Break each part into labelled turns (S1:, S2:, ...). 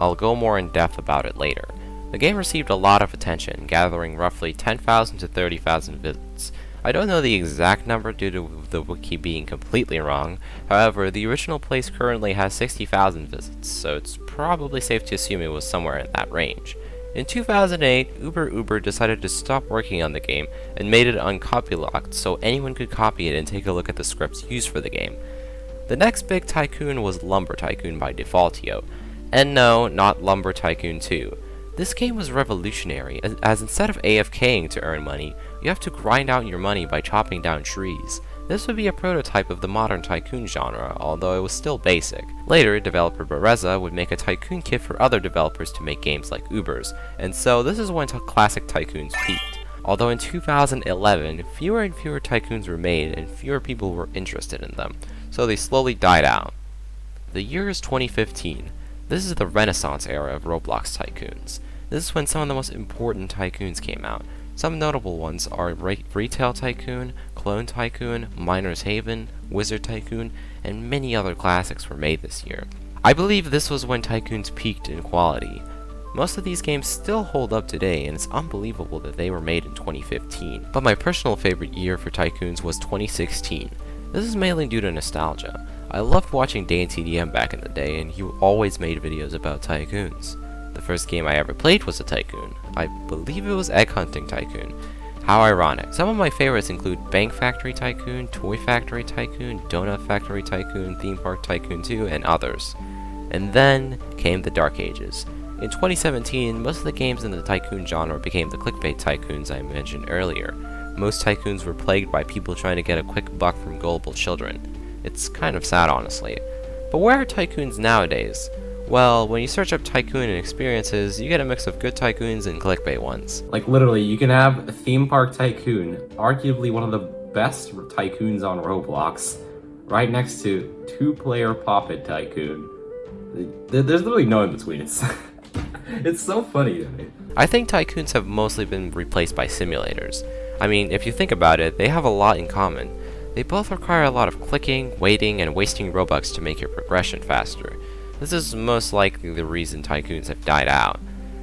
S1: I'll go more in depth about it later. The game received a lot of attention, gathering roughly 10,000 to 30,000 visits. I don't know the exact number due to the wiki being completely wrong. However, the original place currently has 60,000 visits, so it's probably safe to assume it was somewhere in that range. In 2008, 𝗬𝗏𝗏 decided to stop working on the game and made it uncopylocked so anyone could copy it and take a look at the scripts used for the game. The next big tycoon was Lumber Tycoon by 𝗬𝗏𝗀𝗀𝗀. And no, not Lumber Tycoon 2. This game was revolutionary, as instead of AFKing to earn money, you have to grind out your money by chopping down trees. This would be a prototype of the modern tycoon genre, although it was still basic. Later, developer 𝗏𝗏𝗄𝗏 would make a tycoon kit for other developers to make games like 𝗬𝗏𝗏𝗀𝗏s, and so this is when classic tycoons peaked. Although in 2011, fewer and fewer tycoons were made and fewer people were interested in them, so they slowly died out. The year is 2015. This is the Renaissance era of Roblox Tycoons. This is when some of the most important tycoons came out. Some notable ones are Retail Tycoon, Clone Tycoon, Miner's Haven, Wizard Tycoon, and many other classics were made this year. I believe this was when tycoons peaked in quality. Most of these games still hold up today, and it's unbelievable that they were made in 2015. But my personal favorite year for tycoons was 2016. This is mainly due to nostalgia. I loved watching 𝗏𝗏𝗏𝗏 back in the day, and he always made videos about tycoons. The first game I ever played was a tycoon. I believe it was Egg Hunting Tycoon. How ironic. Some of my favorites include Bank Factory Tycoon, Toy Factory Tycoon, Donut Factory Tycoon, Theme Park Tycoon 2, and others. And then came the Dark Ages. In 2017, most of the games in the tycoon genre became the clickbait tycoons I mentioned earlier. most tycoons were plagued by people trying to get a quick buck from gullible children. It's kind of sad, honestly. But where are tycoons nowadays? Well, when you search up tycoon and experiences, you get a mix of good tycoons and clickbait ones.
S2: Like literally, you can have a theme park tycoon, arguably one of the best tycoons on Roblox, right next to two-player Poppet Tycoon. There's literally no in-between. It's so funny to me.
S1: I think tycoons have mostly been replaced by simulators. I mean, if you think about it, they have a lot in common. They both require a lot of clicking, waiting, and wasting Robux to make your progression faster. This is most likely the reason tycoons have died out.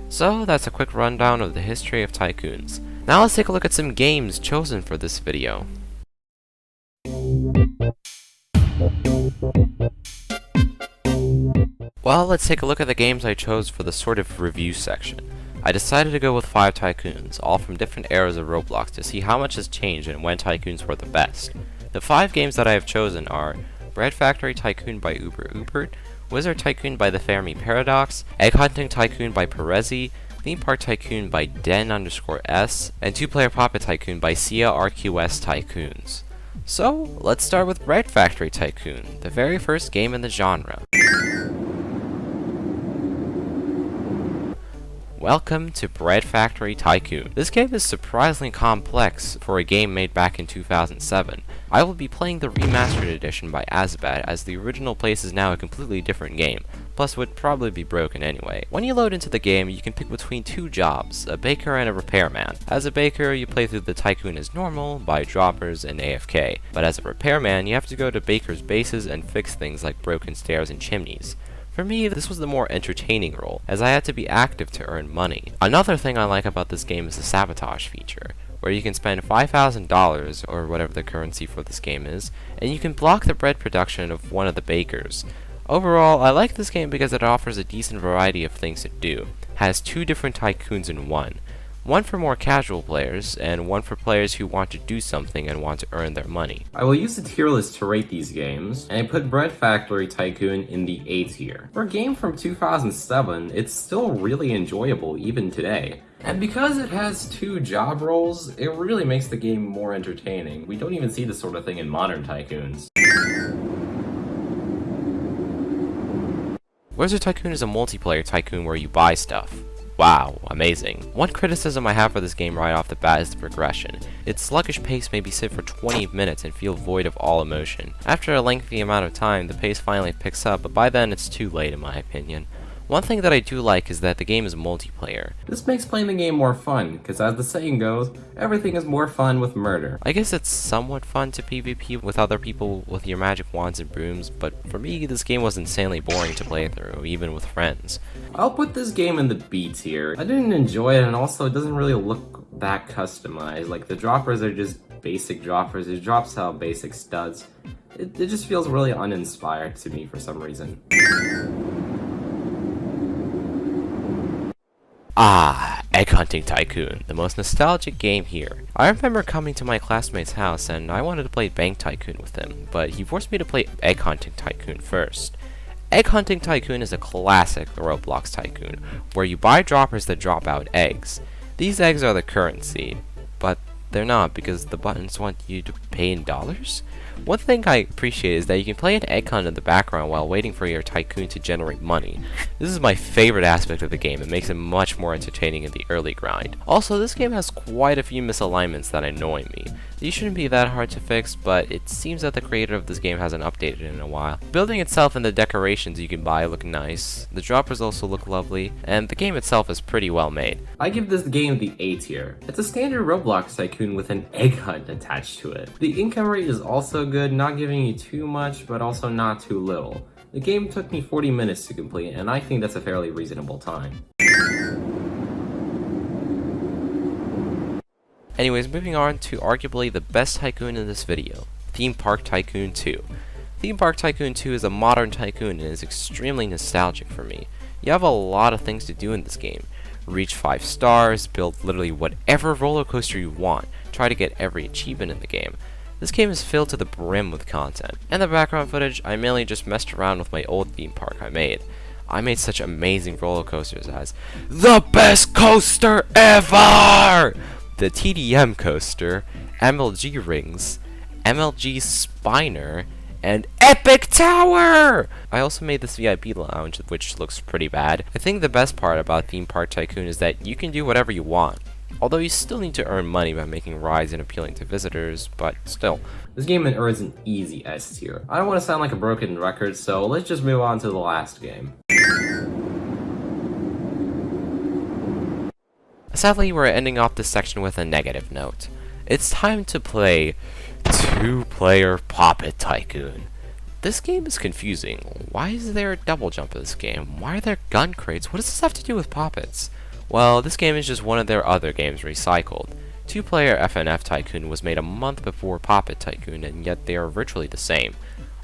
S1: So that's a quick rundown of the history of tycoons. Now let's take a look at some games chosen for this video. Well, let's take a look at the games I chose for the sort of review section. I decided to go with 5 tycoons, all from different eras of Roblox, to see how much has changed and when tycoons were the best. The 5 games that I have chosen are Bread Factory Tycoon by 𝗬𝗏𝗏, Wizard Tycoon by the Fermi Paradox, Egg Hunting Tycoon by 𝗏𝗏𝗃𝗀𝗃, Theme Park Tycoon by 𝗀_s, and Two-Player Poppet Tycoon by 𝗖𝗿𝗄𝗃 So, let's start with Bread Factory Tycoon, the very first game in the genre. Welcome to Bread Factory Tycoon. This game is surprisingly complex for a game made back in 2007. I will be playing the remastered edition by 𝗬𝗏𝗃𝗀, as the original place is now a completely different game, plus would probably be broken anyway. When you load into the game, you can pick between 2 jobs, a baker and a repairman. As a baker, you play through the tycoon as normal, buy droppers, and AFK, but as a repairman, you have to go to bakers' bases and fix things like broken stairs and chimneys. For me, this was the more entertaining role, as I had to be active to earn money. Another thing I like about this game is the sabotage feature, where you can spend $5,000, or whatever the currency for this game is, and you can block the bread production of one of the bakers. Overall, I like this game because it offers a decent variety of things to do. It has 2 different tycoons in one for more casual players, and one for players who want to do something and want to earn their money.
S2: I will use the tier list to rate these games, and I put Bread Factory Tycoon in the A tier. For a game from 2007, it's still really enjoyable even today. And because it has 2 job roles, it really makes the game more entertaining. We don't even see this sort of thing in modern tycoons.
S1: Wizard Tycoon is a multiplayer tycoon where you buy stuff. Wow, amazing. One criticism I have for this game right off the bat is the progression. Its sluggish pace made me sit for 20 minutes and feel void of all emotion. After a lengthy amount of time, the pace finally picks up, but by then it's too late in my opinion. One thing that I do like is that the game is multiplayer.
S2: This makes playing the game more fun, because as the saying goes, everything is more fun with murder.
S1: I guess it's somewhat fun to PvP with other people with your magic wands and brooms, but for me, this game was insanely boring to play through, even with friends.
S2: I'll put this game in the B tier. I didn't enjoy it, and also it doesn't really look that customized. Like, the droppers are just basic droppers. It drops out basic studs. It just feels really uninspired to me for some reason.
S1: Egg Hunting Tycoon, the most nostalgic game here. I remember coming to my classmate's house and I wanted to play Bank Tycoon with him, but he forced me to play Egg Hunting Tycoon first. Egg Hunting Tycoon is a classic Roblox tycoon, where you buy droppers that drop out eggs. These eggs are the currency, but they're not because the buttons want you to pay in dollars? One thing I appreciate is that you can play an egg hunt in the background while waiting for your tycoon to generate money. This is my favorite aspect of the game. It makes it much more entertaining in the early grind. Also, this game has quite a few misalignments that annoy me. These shouldn't be that hard to fix, but it seems that the creator of this game hasn't updated in a while. The building itself and the decorations you can buy look nice, the droppers also look lovely, and the game itself is pretty well made.
S2: I give this game the A tier. It's a standard Roblox tycoon with an egg hunt attached to it. The income rate is also good, not giving you too much, but also not too little. The game took me 40 minutes to complete, and I think that's a fairly reasonable time.
S1: Anyways, moving on to arguably the best tycoon in this video, Theme Park Tycoon 2. Theme Park Tycoon 2 is a modern tycoon and is extremely nostalgic for me. You have a lot of things to do in this game. Reach 5 stars, build literally whatever roller coaster you want, try to get every achievement in the game. This game is filled to the brim with content. And the background footage, I mainly just messed around with my old theme park I made. I made such amazing roller coasters as the best coaster ever! the TDM coaster, MLG rings, MLG spiner, and Epic Tower! I also made this VIP lounge, which looks pretty bad. I think the best part about Theme Park Tycoon is that you can do whatever you want. Although you still need to earn money by making rides and appealing to visitors, but still.
S2: This game earns an easy S tier. I don't want to sound like a broken record, so let's just move on to the last game.
S1: Sadly, we're ending off this section with a negative note. It's time to play two-player Poppet Tycoon. This game is confusing. Why is there a double jump in this game? Why are there gun crates? What does this have to do with Poppets? Well, this game is just one of their other games recycled. Two-player FNF Tycoon was made a month before Poppet Tycoon, and yet they are virtually the same.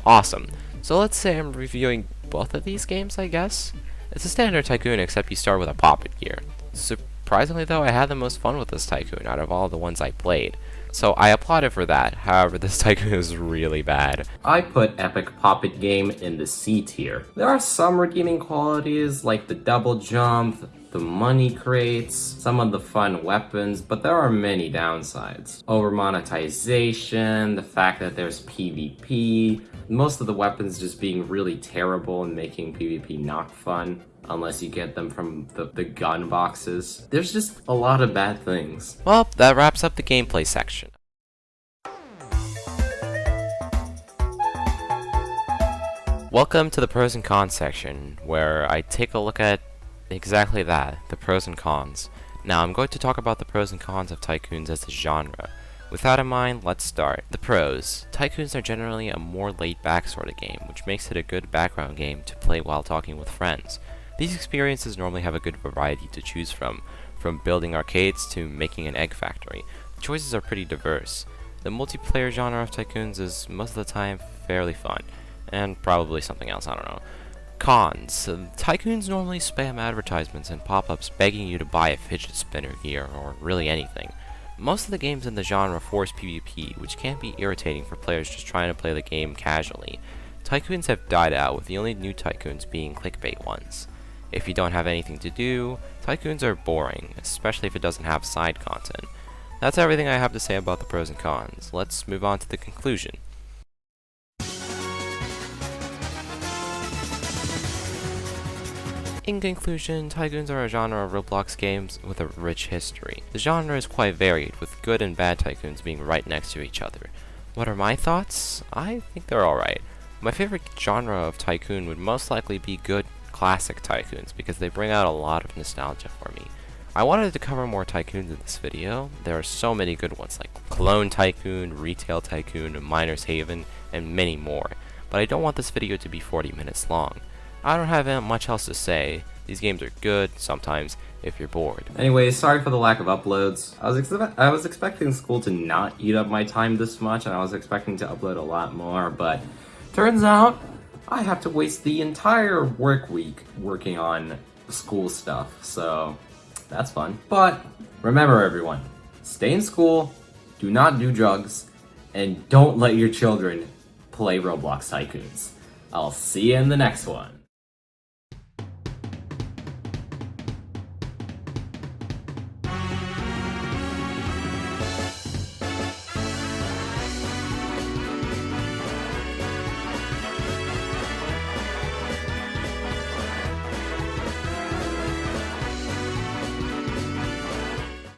S1: Awesome. So let's say I'm reviewing both of these games, I guess? It's a standard Tycoon, except you start with a Poppet gear. Surprisingly though, I had the most fun with this Tycoon out of all the ones I played. So I applaud it for that. However, this Tycoon is really bad.
S2: I put Epic Poppet game in the C tier. There are some redeeming qualities like the double jump, the money crates, some of the fun weapons, but there are many downsides. Over monetization, the fact that there's PvP, most of the weapons just being really terrible and making PvP not fun. Unless you get them from the gun boxes. There's just a lot of bad things.
S1: Well, that wraps up the gameplay section. Welcome to the pros and cons section, where I take a look at exactly that, the pros and cons. Now, I'm going to talk about the pros and cons of Tycoons as a genre. With that in mind, let's start. The pros. Tycoons are generally a more laid-back sort of game, which makes it a good background game to play while talking with friends. These experiences normally have a good variety to choose from building arcades to making an egg factory. The choices are pretty diverse. The multiplayer genre of Tycoons is most of the time fairly fun, and probably something else, I don't know. Cons. Tycoons normally spam advertisements and pop-ups begging you to buy a fidget spinner gear, or really anything. Most of the games in the genre force PvP, which can be irritating for players just trying to play the game casually. Tycoons have died out, with the only new Tycoons being clickbait ones. If you don't have anything to do, Tycoons are boring, especially if it doesn't have side content. That's everything I have to say about the pros and cons. Let's move on to the conclusion. In conclusion, Tycoons are a genre of Roblox games with a rich history. The genre is quite varied, with good and bad Tycoons being right next to each other. What are my thoughts? I think they're alright. My favorite genre of Tycoon would most likely be good classic Tycoons, because they bring out a lot of nostalgia for me. I wanted to cover more Tycoons in this video. There are so many good ones like Clone Tycoon, Retail Tycoon, Miner's Haven, and many more, but I don't want this video to be 40 minutes long. I don't have much else to say. These games are good sometimes if you're bored.
S2: Anyways, sorry for the lack of uploads. I was expecting school to not eat up my time this much, and I was expecting to upload a lot more, but turns out I have to waste the entire work week working on school stuff, so that's fun. But remember everyone, stay in school, do not do drugs, and don't let your children play Roblox Tycoons. I'll see you in the next one.